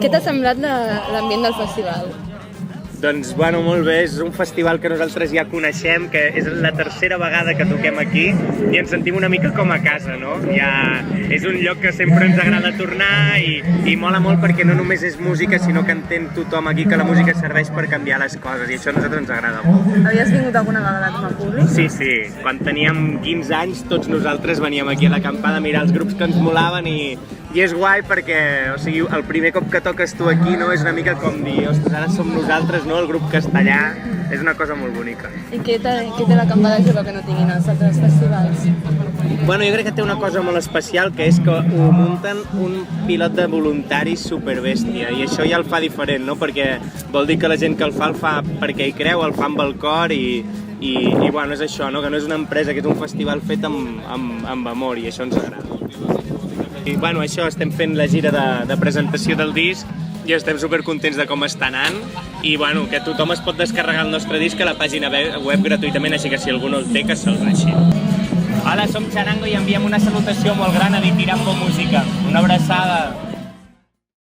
Què t'ha semblat l'ambient del festival? Doncs, bueno, molt bé, és un festival que nosaltres ja coneixem, que és la tercera vegada que toquem aquí i ens sentim una mica com a casa, no? Ja és un lloc que sempre ens agrada tornar i mola molt perquè no només és música, sinó que entén tothom aquí que la música serveix per canviar les coses i això a nosaltres ens agrada molt. Havies vingut alguna vegada com a públic? Sí, sí, quan teníem 15 anys tots nosaltres veníem aquí a l'acampada a mirar els grups que ens molaven i és guai perquè, o sigui, el primer cop que toques tu aquí, no, és una mica com dir, ostres, ara som nosaltres, no, el grup castellà, és una cosa molt bonica. I què té l'acampada jove que no tinguin els altres festivals? Bueno, jo crec que té una cosa molt especial, que és que ho munten un pilot de voluntaris superbèstia, i això ja el fa diferent, no? Perquè vol dir que la gent que el fa perquè hi creu, el fa amb el cor i bueno, és això, no? Que no és una empresa, que és un festival fet amb amor i això ens agrada. I bueno, això, estem fent la gira de presentació del disc i estem supercontents de com està anant i bueno, que tothom es pot descarregar el nostre disc a la pàgina web gratuïtament, així que si algú no el té, que se'l baixi. Hola, som Charango i enviem una salutació molt gran a Ditirambo Música. Una abraçada.